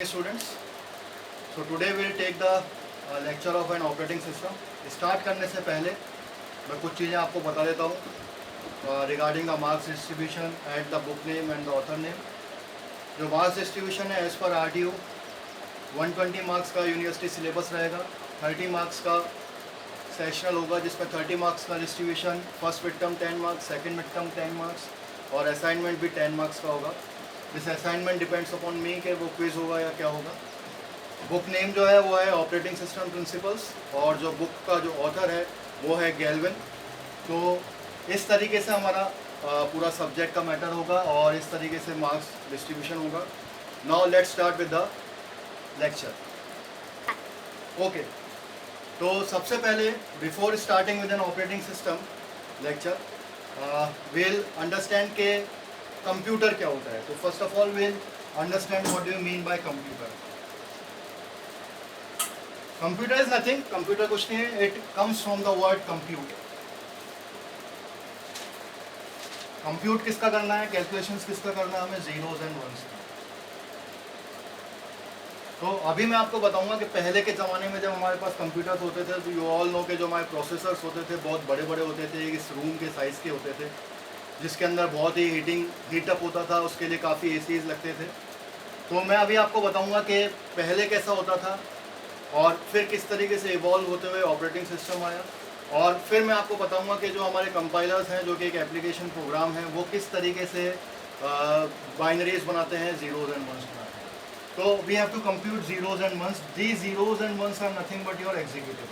Students, so today we'll take the lecture of an operating system. Start करने से पहले मैं कुछ चीज़ें आपको बता देता हूँ regarding the marks distribution at the book name and the author name. जो मार्क्स डिस्ट्रीब्यूशन है एज पर RTO 120 मार्क्स का यूनिवर्सिटी सिलेबस रहेगा, 30 मार्क्स का सेशनल होगा जिसमें 30 मार्क्स का distribution, first mid term 10 marks, second mid term 10 marks और assignment भी 10 मार्क्स का होगा. दिस असाइनमेंट डिपेंड्स अपॉन मी कि वो क्विज होगा या क्या होगा. बुक नेम जो है वो है ऑपरेटिंग सिस्टम प्रिंसिपल्स और जो बुक का जो ऑथर है वो है गैल्विन. तो इस तरीके से हमारा पूरा सब्जेक्ट का मैटर होगा और इस तरीके से मार्क्स डिस्ट्रीब्यूशन होगा. Now let's start with the lecture. Okay, तो सबसे पहले before starting with N operating system lecture will understand के कंप्यूटर क्या होता है. तो first of all will understand what do you mean bye computer. Computer is nothing, computer कुछ नहीं है, it comes from the word compute. Compute किसका करना है, कैलकुलेशंस किसका करना है, हमें जीरोज एंड वंस का. तो अभी मैं आपको बताऊंगा कि पहले के ज़माने में जब हमारे पास कंप्यूटर्स होते थे तो यू ऑल नो के जो हमारे प्रोसेसर्स होते थे बहुत बड़े बड़े होते थे, इस रूम के साइज़ के होते थे जिसके अंदर बहुत ही हीटअप होता था, उसके लिए काफ़ी एसीज लगते थे. तो मैं अभी आपको बताऊंगा कि पहले कैसा होता था और फिर किस तरीके से इवॉल्व होते हुए ऑपरेटिंग सिस्टम आया, और फिर मैं आपको बताऊंगा कि जो हमारे कंपाइलर्स हैं जो कि एक एप्लीकेशन प्रोग्राम है वो किस तरीके से बाइनरीज बनाते हैं, जीरोज एंड वंस बनाते हैं. तो we have to compute zeros and ones. The zeros and ones are nothing but your executive.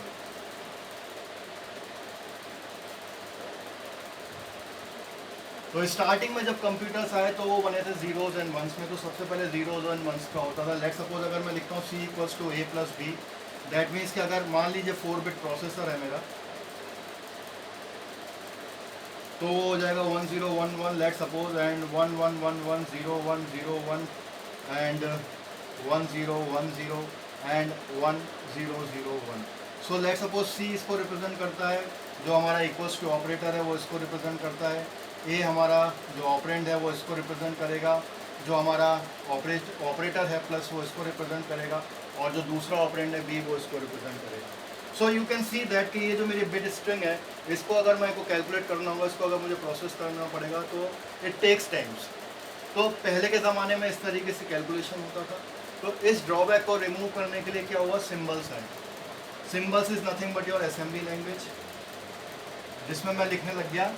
तो स्टार्टिंग में जब कंप्यूटर्स आए तो वो बने थे जीरोज एंड वंस में. तो सबसे पहले जीरोज एंड वंस का होता था. लेट सपोज अगर मैं लिखता हूँ C equals to A+B, that means कि अगर मान लीजिए 4-बिट प्रोसेसर है मेरा तो वो हो जाएगा 1011 let suppose and 11110101 and 1010 and 1001. So let suppose C इसको रिप्रेजेंट करता है, जो हमारा इक्वल्स टू ऑपरेटर है वो इसको रिप्रेजेंट करता है, ए हमारा जो ऑपरेंड है वो इसको रिप्रेजेंट करेगा, जो हमारा ऑपरेटर है प्लस वो इसको रिप्रेजेंट करेगा, और जो दूसरा ऑपरेंड है बी वो इसको रिप्रेजेंट करेगा. So you can see that कि ये जो मेरी बिट स्ट्रिंग है इसको अगर मैं को कैलकुलेट करना होगा, इसको अगर मुझे प्रोसेस करना पड़ेगा तो इट टेक्स टाइम्स. तो पहले के ज़माने में इस तरीके से कैलकुलेशन होता था. तो इस ड्रॉबैक को रिमूव करने के लिए क्या हुआ, सिम्बल्स है. Symbols is nothing but your assembly language, जिसमें मैं लिखने लग गया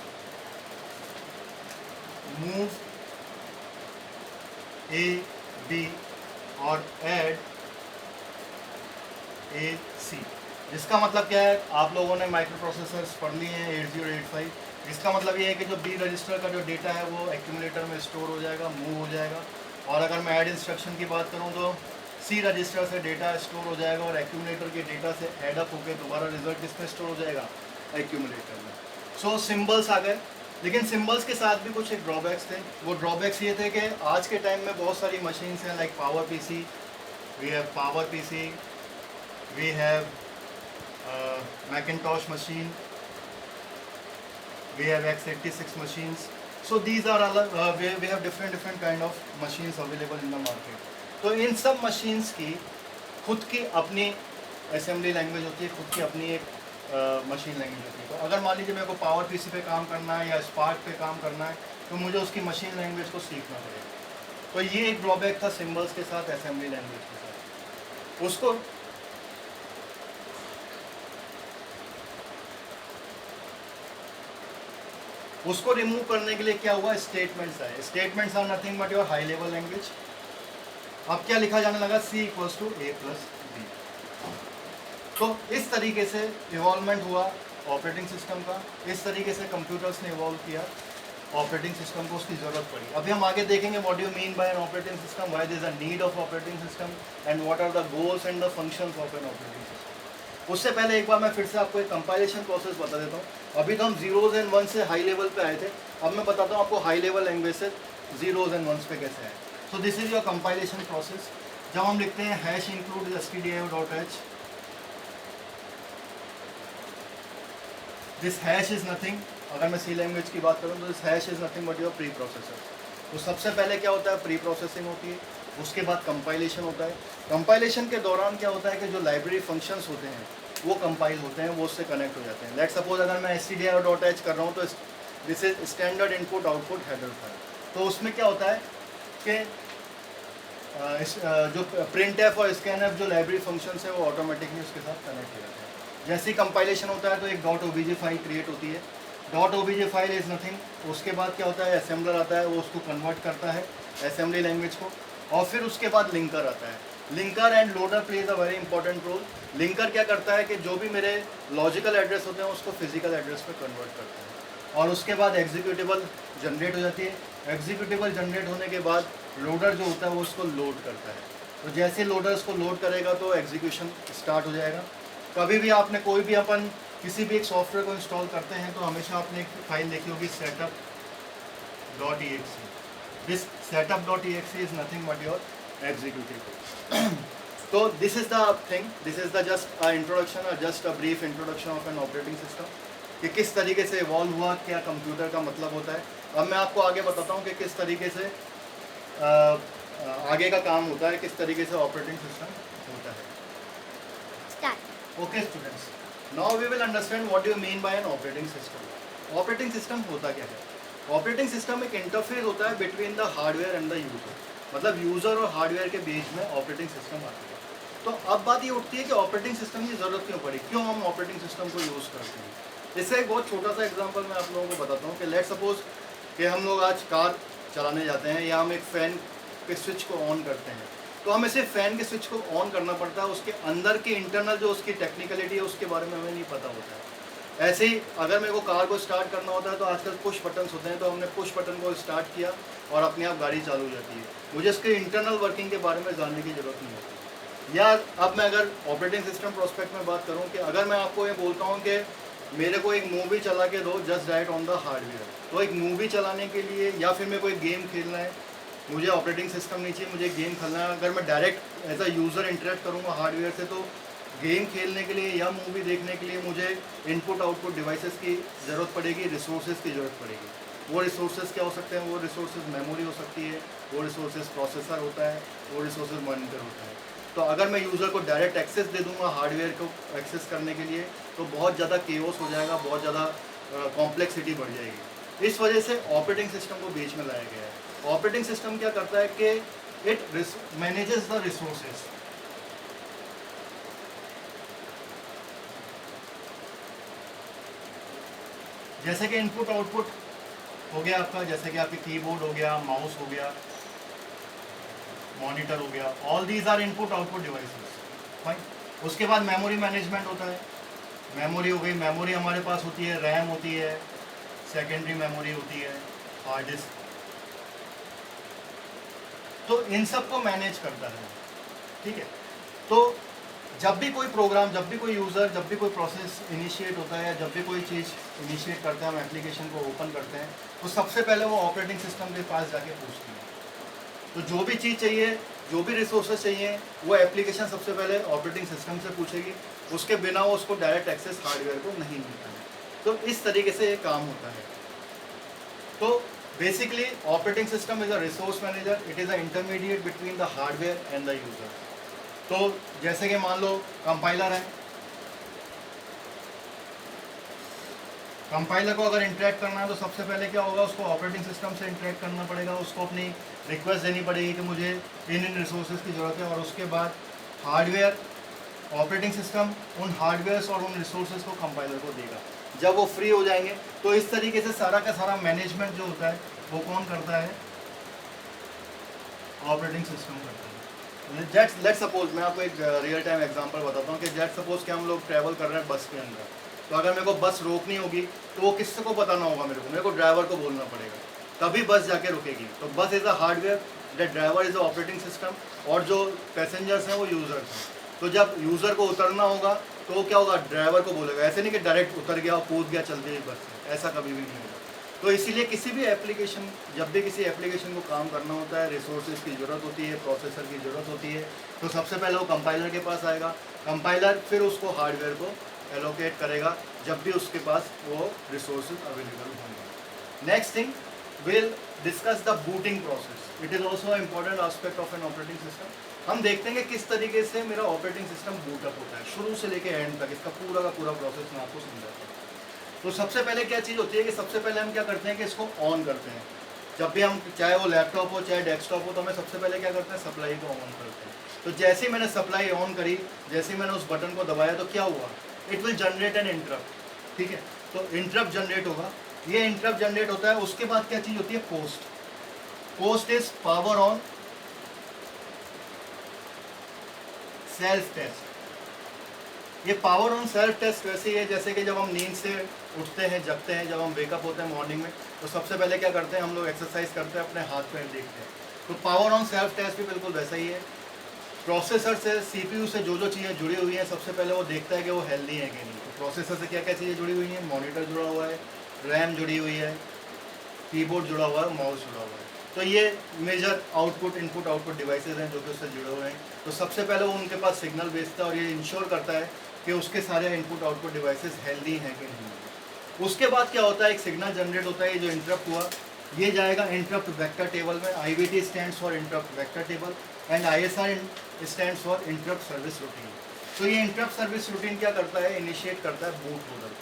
मूव A B और ऐड A C. जिसका मतलब क्या है, आप लोगों ने माइक्रो प्रोसेसर्स पढ़ लिए हैं 8085. इसका मतलब ये है कि जो B रजिस्टर का जो डेटा है वो एक्यूमुलेटर में स्टोर हो जाएगा, मूव हो जाएगा. और अगर मैं ऐड इंस्ट्रक्शन की बात करूँ तो C रजिस्टर से डेटा स्टोर हो जाएगा और एक्यूमुलेटर के डेटा से एडअप होकर दोबारा रिजल्ट किसमें स्टोर हो जाएगा, एक्यूमुलेटर में. सो सिम्बल्स आ गए. लेकिन सिम्बल्स के साथ भी कुछ एक ड्रॉबैक्स थे. वो ड्रॉबैक्स ये थे कि आज के टाइम में बहुत सारी मशीन्स हैं like power PC, we have power PC, we have Macintosh machine, we have x86 machines. So these are all we have different kind of machines available in the market. तो इन सब machines की खुद की अपनी assembly language होती है, खुद की अपनी एक मशीन लैंग्वेज होती है. तो अगर मान लीजिए मेरे को पावर PC पे काम करना है या स्पार्क पे काम करना है तो मुझे उसकी मशीन लैंग्वेज को सीखना पड़ेगा. तो ये एक ड्रॉबैक था सिम्बल्स के साथ, असेंबली लैंग्वेज के साथ. उसको रिमूव करने के लिए क्या हुआ, स्टेटमेंट्स आए. Statements are nothing but your high level language. अब क्या लिखा जाने लगा, C इक्वल्स टू A+B. तो इस तरीके से इवॉल्वमेंट हुआ ऑपरेटिंग सिस्टम का. इस तरीके से कंप्यूटर्स ने इवॉल्व किया ऑपरेटिंग सिस्टम को, उसकी ज़रूरत पड़ी. अभी हम आगे देखेंगे what you mean by an operating system, why there is a need of operating system and what are the goals and the functions of an operating system. उससे पहले एक बार मैं फिर से आपको एक कंपाइलेशन प्रोसेस बता देता हूँ. अभी तो हम जीरोज एंड वंस से हाई लेवल पे आए थे, अब मैं बताता हूँ आपको हाई लेवल लैंग्वेज से जीरोज एंड वंस पे कैसे आए. So this is your compilation process. जब हम लिखते हैं hash include stdio.h, this hash is nothing, अगर मैं C लैंग्वेज की बात करूँ तो this hash is nothing but your pre processor. तो सबसे पहले क्या होता है, प्री प्रोसेसिंग होती है. उसके बाद कंपाइलेशन होता है। कंपाइलेशन के दौरान क्या होता है कि जो लाइब्रेरी फंक्शंस होते हैं वो कंपाइल होते हैं, वो उससे कनेक्ट हो जाते हैं। लेट सपोज अगर मैं stdio.h कर रहा हूँ तो this is standard input output header file. तो उसमें क्या होता है कि जो प्रिंट एफ और स्कैन एफ जो लाइब्रेरी फंक्शंस है वो ऑटोमेटिकली उसके साथ कनेक्ट हो जाते हैं। जैसे ही कंपाइलेशन होता है तो एक .obj फाइल क्रिएट होती है। .obj फाइल इज़ नथिंग, उसके बाद क्या होता है असेंबलर आता है, वो उसको कन्वर्ट करता है असेंबली लैंग्वेज को, और फिर उसके बाद लिंकर आता है। Linker and loader plays a very important role. Linker क्या करता है कि जो भी मेरे लॉजिकल एड्रेस होते हैं उसको फिजिकल एड्रेस पे कन्वर्ट करता है, और उसके बाद एग्जीक्यूटेबल जनरेट हो जाती है। एग्जीक्यूटेबल जनरेट होने के बाद लोडर जो होता है वो उसको लोड करता है। तो जैसे लोडर उसको लोड करेगा तो एग्जीक्यूशन स्टार्ट हो जाएगा। कभी भी आपने कोई भी अपन किसी भी एक सॉफ्टवेयर को इंस्टॉल करते हैं तो हमेशा आपने एक फाइल लिखी होगी setup.exe। This setup.exe is nothing but your executive. तो this is the thing, this is the just introduction, just a brief introduction of an operating system कि किस तरीके से इवॉल्व हुआ, क्या कंप्यूटर का मतलब होता है। अब मैं आपको आगे बताता हूँ कि किस तरीके से आगे का काम होता है, किस तरीके से ऑपरेटिंग सिस्टम होता है। Okay students, now we will understand what do you mean by an operating system. Operating system होता क्या है? ऑपरेटिंग सिस्टम एक इंटरफेस होता है between the hardware and the user, मतलब यूजर और हार्डवेयर के बीच में ऑपरेटिंग सिस्टम आता है। तो अब बात ये उठती है कि ऑपरेटिंग सिस्टम की ज़रूरत क्यों पड़ी, क्यों हम ऑपरेटिंग सिस्टम को यूज़ करते हैं। इससे एक बहुत छोटा सा एग्जांपल मैं आप लोगों को बताता हूँ कि लेट सपोज कि हम लोग आज कार चलाने जाते हैं या हम एक फ़ैन के स्विच को ऑन करते हैं, तो हमें सिर्फ फ़ैन के स्विच को ऑन करना पड़ता है, उसके अंदर की इंटरनल जो उसकी टेक्निकलिटी है उसके बारे में हमें नहीं पता होता है। ऐसे ही अगर मेरे को कार को स्टार्ट करना होता है तो आजकल पुश बटन्स होते हैं, तो हमने पुश बटन को स्टार्ट किया और अपने आप गाड़ी चालू हो जाती है। मुझे इसके इंटरनल वर्किंग के बारे में जानने की ज़रूरत नहीं होती। या अब मैं अगर ऑपरेटिंग सिस्टम प्रोस्पेक्ट में बात करूँ कि अगर मैं आपको ये बोलता हूँ कि मेरे को एक मूवी चला के दो just direct on the hardware, तो एक मूवी चलाने के लिए या फिर मेरे को एक गेम खेलना है, मुझे ऑपरेटिंग सिस्टम नहीं चाहिए, मुझे गेम खेलना है। अगर मैं direct as a user interact करूँगा हार्डवेयर से, तो गेम खेलने के लिए या मूवी देखने के लिए मुझे इनपुट आउटपुट डिवाइसेस की ज़रूरत पड़ेगी, रिसोर्सेज की ज़रूरत पड़ेगी। वो रिसोर्सेज क्या हो सकते हैं? वो रिसोर्सेज मेमोरी हो सकती है, वो रिसोर्सेज प्रोसेसर होता है, वो रिसोर्सेज मॉनिटर होता है। तो अगर मैं यूज़र को डायरेक्ट एक्सेस दे दूंगा हार्डवेयर को एक्सेस करने के लिए, तो बहुत ज़्यादा केओस हो जाएगा, बहुत ज़्यादा कॉम्प्लेक्सिटी बढ़ जाएगी। इस वजह से ऑपरेटिंग सिस्टम को बीच में लाया गया है। ऑपरेटिंग सिस्टम क्या करता है कि इट मैनेजेस द रिसोर्सेज। जैसे कि इनपुट आउटपुट हो गया आपका, जैसे कि आपके कीबोर्ड हो गया, माउस हो गया, मॉनिटर हो गया, all these are input output devices. Fine. उसके बाद मेमोरी मैनेजमेंट होता है। मेमोरी हो गई, मेमोरी हमारे पास होती है, रैम होती है, सेकेंडरी मेमोरी होती है, हार्ड डिस्क। तो इन सब को मैनेज करता है, ठीक है। तो जब भी कोई प्रोग्राम, जब भी कोई यूज़र, जब भी कोई प्रोसेस इनिशिएट होता है, जब भी कोई चीज़ इनिशिएट करते हैं, हम एप्लीकेशन को ओपन करते हैं, तो सबसे पहले वो ऑपरेटिंग सिस्टम के पास जाके पूछती है। तो जो भी चीज़ चाहिए, जो भी रिसोर्सेज चाहिए, वो एप्लीकेशन सबसे पहले ऑपरेटिंग सिस्टम से पूछेगी। उसके बिना वो उसको डायरेक्ट एक्सेस हार्डवेयर को नहीं मिलता है। तो इस तरीके से ये काम होता है। तो basically operating system is a resource manager, it is a intermediate between the hardware and the user. तो जैसे कि मान लो कंपाइलर है, कंपाइलर को अगर इंटरेक्ट करना है तो सबसे पहले क्या होगा, उसको ऑपरेटिंग सिस्टम से इंटरेक्ट करना पड़ेगा, उसको अपनी रिक्वेस्ट देनी पड़ेगी कि मुझे इन रिसोर्सेज की ज़रूरत है, और उसके बाद हार्डवेयर, ऑपरेटिंग सिस्टम उन हार्डवेयर्स और उन रिसोर्सेज को कंपाइलर को देगा। जब वो फ्री हो जाएंगे तो इस तरीके से सारा का सारा मैनेजमेंट जो होता है वो कौन करता है? ऑपरेटिंग सिस्टम करता है। लेट सपोज मैं आपको एक रियल टाइम एग्जांपल बताता हूँ कि लेट सपोज कि हम लोग ट्रैवल कर रहे हैं बस के अंदर, तो अगर मेरे को बस रोकनी होगी तो वो किससे को बताना होगा? मेरे को ड्राइवर को बोलना पड़ेगा, तभी बस जाके रुकेगी। तो बस is a hardware, the driver is a operating system, और जो पैसेंजर्स हैं वो यूज़र्स हैं। तो जब यूज़र को उतरना होगा तो वो क्या होगा? ड्राइवर को बोलेगा। ऐसे नहीं कि डायरेक्ट उतर गया, कूद गया, चल गई बस से, ऐसा कभी भी नहीं होगा। तो इसीलिए किसी भी एप्लीकेशन, जब भी किसी एप्लीकेशन को काम करना होता है, रिसोर्सेज की ज़रूरत होती है, प्रोसेसर की ज़रूरत होती है, तो सबसे पहले वो कंपाइलर के पास आएगा। कंपाइलर फिर उसको हार्डवेयर को एलोकेट करेगा जब भी उसके पास वो रिसोर्सेज अवेलेबल होंगे। Next thing, will discuss the booting process. It is also important aspect of an operating system. हम देखते हैं कि किस तरीके से मेरा ऑपरेटिंग सिस्टम बूटअप होता है, शुरू से लेके एंड तक इसका पूरा का पूरा प्रोसेस मैं आपको समझाता हूँ. तो सबसे पहले क्या चीज़ होती है कि सबसे पहले हम क्या करते हैं कि इसको ऑन करते हैं. जब भी हम, चाहे वो लैपटॉप हो चाहे डेस्कटॉप हो, तो हमें सबसे पहले क्या करते हैं, सप्लाई को ऑन करते हैं. तो जैसे ही मैंने सप्लाई ऑन करी, जैसे ही मैंने उस बटन को दबाया, तो क्या हुआ, it will generate N interrupt. ठीक है, तो इंटरप्ट जनरेट होगा. ये इंटरप्ट जनरेट होता है. उसके बाद क्या चीज़ होती है, post. Post is power on self test. ये पावर ऑन सेल्फ टेस्ट वैसे ही है जैसे कि जब हम नींद से उठते हैं, जगते हैं, जब हम वेकअप होते हैं मॉर्निंग में, तो सबसे पहले क्या करते हैं, हम लोग एक्सरसाइज करते हैं, अपने हाथ पैर देखते हैं. तो पावर ऑन सेल्फ टेस्ट भी बिल्कुल वैसा ही है. प्रोसेसर से, सीपीयू से जो जो चीज़ें जुड़ी हुई हैं, सबसे पहले वो देखता है कि वो हेल्दी है कि नहीं. तो प्रोसेसर से क्या क्या चीज़ें जुड़ी हुई हैं, मॉनिटर जुड़ा हुआ है, रैम जुड़ी हुई है, कीबोर्ड जुड़ा हुआ है, माउस जुड़ा हुआ है. तो ये major output, input output devices हैं जो कि उससे जुड़े हुए हैं. तो सबसे पहले वो उनके पास सिग्नल भेजता है और ये इंश्योर करता है कि उसके सारे इनपुट आउटपुट डिवाइसेस हेल्दी हैं कि नहीं. उसके बाद क्या होता है, एक सिग्नल जनरेट होता है. ये जो इंटरप्ट हुआ, ये जाएगा इंटरप्ट वेक्टर टेबल में. IVT stands for interrupt vector table and ISR stands for interrupt service routine. तो ये इंटरप्ट सर्विस रूटीन क्या करता है, इनिशिएट करता है बूट लोडर.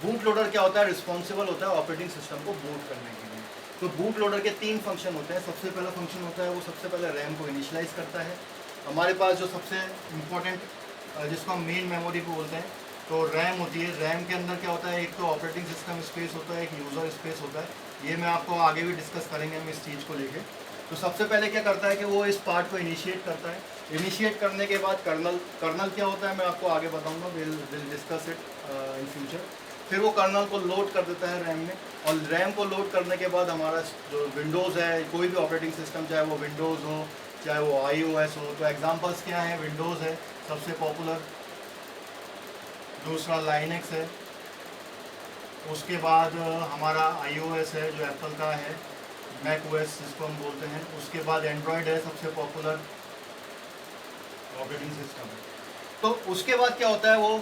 बूट लोडर क्या होता है, रिस्पॉन्सिबल होता है ऑपरेटिंग सिस्टम को बूट करने के लिए. तो बूट लोडर के 3 फंक्शन होते हैं. सबसे पहला फंक्शन होता है, वो सबसे पहले रैम को इनिशियलाइज करता है. हमारे पास जो सबसे इम्पोर्टेंट, जिसको हम मेन मेमोरी को बोलते हैं, तो रैम होती है. रैम के अंदर क्या होता है, एक तो ऑपरेटिंग सिस्टम स्पेस होता है, एक यूज़र स्पेस होता है. ये मैं आपको आगे भी डिस्कस करेंगे हम इस चीज़ को लेके. तो सबसे पहले क्या करता है कि वो इस पार्ट को इनिशिएट करता है. इनिशिएट करने के बाद कर्नल क्या होता है मैं आपको आगे बताऊंगा, will discuss it in future. फिर वो कर्नल को लोड कर देता है रैम में, और रैम को लोड करने के बाद हमारा जो विंडोज़ है, कोई भी ऑपरेटिंग सिस्टम, चाहे वो विंडोज़ हो चाहे वो iOS हो, तो एग्जांपल्स क्या हैं, विंडोज़ है सबसे पॉपुलर, दूसरा लाइनक्स है, उसके बाद हमारा iOS है जो एप्पल का है, macOS जिसको हम बोलते हैं. उसके बाद एंड्रॉयड है सबसे पॉपुलर ऑपरेटिंग सिस्टम. तो उसके बाद क्या होता है, वो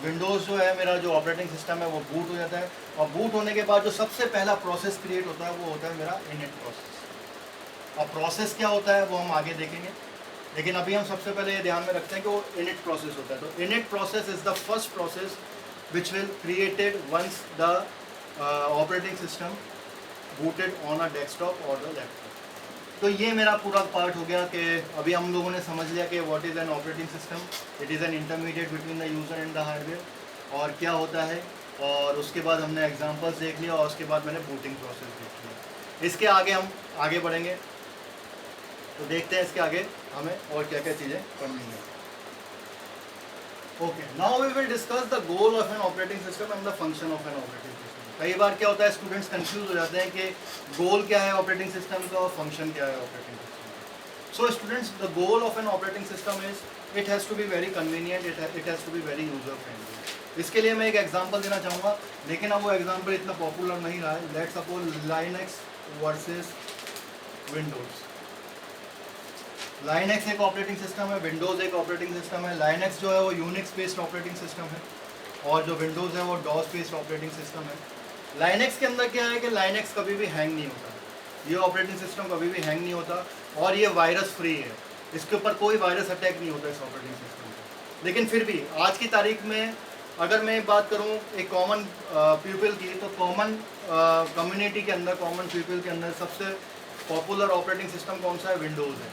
विंडोज़ जो है मेरा जो ऑपरेटिंग सिस्टम है वो बूट हो जाता है. और बूट होने के बाद जो सबसे पहला प्रोसेस क्रिएट होता है वो होता है मेरा इनिट प्रोसेस. अब प्रोसेस क्या होता है वो हम आगे देखेंगे, लेकिन अभी हम सबसे पहले ये ध्यान में रखते हैं कि वो इनिट प्रोसेस होता है. तो init process is the first process which will created once the operating system booted on a desktop or the laptop. तो ये मेरा पूरा पार्ट हो गया कि अभी हम लोगों ने समझ लिया कि what is an operating system. It is an intermediate between the user and the hardware, और क्या होता है. और उसके बाद हमने एग्जांपल्स देख लिया, और उसके बाद मैंने बूटिंग प्रोसेस देख लिया. इसके आगे हम आगे बढ़ेंगे, तो देखते हैं इसके आगे हमें और क्या क्या चीज़ें करनी है. Okay, now we will discuss the goal of an operating system and the function of an operating system. कई बार क्या होता है, स्टूडेंट्स कंफ्यूज हो जाते हैं कि गोल क्या है ऑपरेटिंग सिस्टम का और फंक्शन क्या है ऑपरेटिंग सिस्टम का. So students, the goal of an operating system is it has to be very convenient, it has to be very user friendly. इसके लिए मैं एक एग्जांपल देना चाहूँगा, लेकिन अब वो एग्जांपल इतना पॉपुलर नहीं रहा है. Let's suppose Linux versus Windows. Linux एक ऑपरेटिंग सिस्टम है, विंडोज़ एक ऑपरेटिंग सिस्टम है. लाइनक्स जो है वो यूनिक्स बेस्ड ऑपरेटिंग सिस्टम है, और जो विंडोज़ है वो डॉस बेस्ड ऑपरेटिंग सिस्टम है. लाइनक्स के अंदर क्या है कि लाइनक्स कभी भी हैंग नहीं होता, ये ऑपरेटिंग सिस्टम कभी भी हैंग नहीं होता, और ये वायरस फ्री है. इसके ऊपर कोई वायरस अटैक नहीं होता इस ऑपरेटिंग सिस्टम पर. लेकिन फिर भी आज की तारीख में अगर मैं बात करूँ एक कॉमन पीपल की, तो कॉमन कम्युनिटी के अंदर, कॉमन पीपल के अंदर सबसे पॉपुलर ऑपरेटिंग सिस्टम कौन सा है, विंडोज़ है.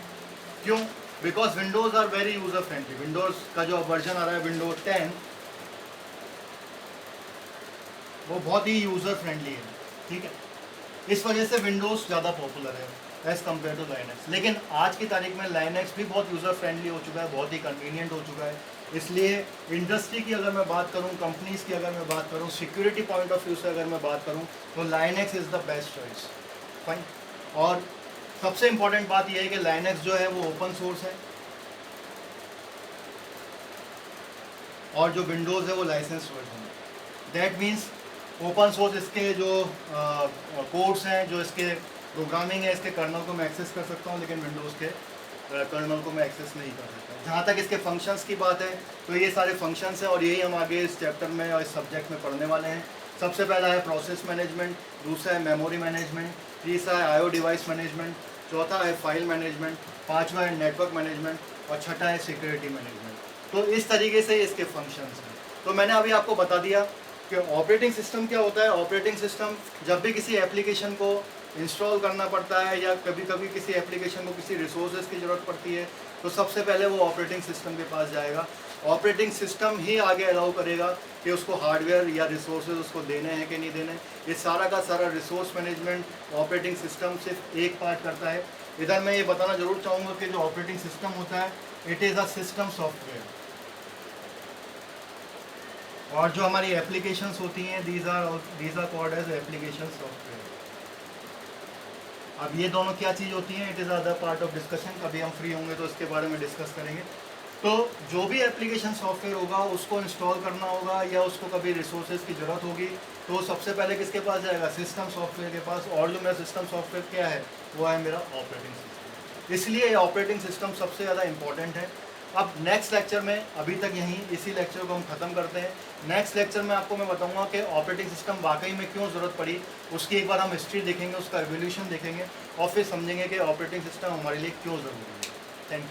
क्यों? Because Windows are very user friendly. Windows का जो वर्जन आ रहा है विंडोज 10, वो बहुत ही यूज़र फ्रेंडली है. ठीक है, इस वजह से विंडोज़ ज़्यादा पॉपुलर है एज़ कम्पेयर टू लाइनक्स. लेकिन आज की तारीख में लाइनक्स भी बहुत यूज़र फ्रेंडली हो चुका है, बहुत ही कन्वीनियंट हो चुका है. इसलिए इंडस्ट्री की अगर मैं बात करूँ, कंपनीज़ की अगर मैं बात करूँ, सिक्योरिटी पॉइंट ऑफ व्यू से अगर मैं बात करूँ, तो Linux is the best choice. Fine. और सबसे इम्पॉर्टेंट बात यह है कि लाइनक्स जो है वो ओपन सोर्स है, और जो विंडोज़ है वो लाइसेंस वर्जन है. दैट मीन्स ओपन सोर्स, इसके जो कोड्स हैं, जो इसके प्रोग्रामिंग है, इसके कर्नल को मैं एक्सेस कर सकता हूँ, लेकिन विंडोज़ के कर्नल को मैं एक्सेस नहीं कर सकता. जहाँ तक इसके फंक्शंस की बात है, तो ये सारे फंक्शंस हैं, और यही हम आगे इस चैप्टर में और इस सब्जेक्ट में पढ़ने वाले हैं. सबसे पहला है प्रोसेस मैनेजमेंट, दूसरा है मेमोरी मैनेजमेंट, तीसरा है आईओ डिवाइस मैनेजमेंट, चौथा है फाइल मैनेजमेंट, पांचवा है नेटवर्क मैनेजमेंट और छठा है सिक्योरिटी मैनेजमेंट। तो इस तरीके से इसके फंक्शंस हैं। तो मैंने अभी आपको बता दिया कि ऑपरेटिंग सिस्टम क्या होता है। ऑपरेटिंग सिस्टम जब भी किसी एप्लीकेशन को इंस्टॉल करना पड़ता है या कभी कभी किसी एप्लीकेशन को किसी रिसोर्सेज की ज़रूरत पड़ती है तो सबसे पहले वो ऑपरेटिंग सिस्टम के पास जाएगा। ऑपरेटिंग सिस्टम ही आगे अलाउ करेगा कि उसको हार्डवेयर या रिसोर्सेज उसको देने हैं कि नहीं देने। ये सारा का सारा रिसोर्स मैनेजमेंट ऑपरेटिंग सिस्टम सिर्फ एक पार्ट करता है। इधर मैं ये बताना ज़रूर चाहूँगा कि जो ऑपरेटिंग सिस्टम होता है it is a system software, और जो हमारी एप्लीकेशंस होती हैं these are called as application software. अब ये दोनों क्या चीज़ होती हैं, it is other part of discussion. कभी हम फ्री होंगे तो इसके बारे में डिस्कस करेंगे। तो जो भी एप्लीकेशन सॉफ्टवेयर होगा उसको इंस्टॉल करना होगा या उसको कभी रिसोर्सेज की ज़रूरत होगी तो सबसे पहले किसके पास जाएगा, सिस्टम सॉफ्टवेयर के पास। और जो मेरा सिस्टम सॉफ्टवेयर क्या है वो है मेरा ऑपरेटिंग सिस्टम। इसलिए ऑपरेटिंग सिस्टम सबसे ज़्यादा इंपॉर्टेंट है। अब नेक्स्ट लेक्चर में, अभी तक यहीं इसी लेक्चर को हम ख़त्म करते हैं। नेक्स्ट लेक्चर में आपको मैं बताऊंगा कि ऑपरेटिंग सिस्टम वाकई में क्यों ज़रूरत पड़ी, उसकी एक बार हम हिस्ट्री देखेंगे, उसका एवोल्यूशन देखेंगे और फिर समझेंगे कि ऑपरेटिंग सिस्टम हमारे लिए क्यों ज़रूरी है। Thank you.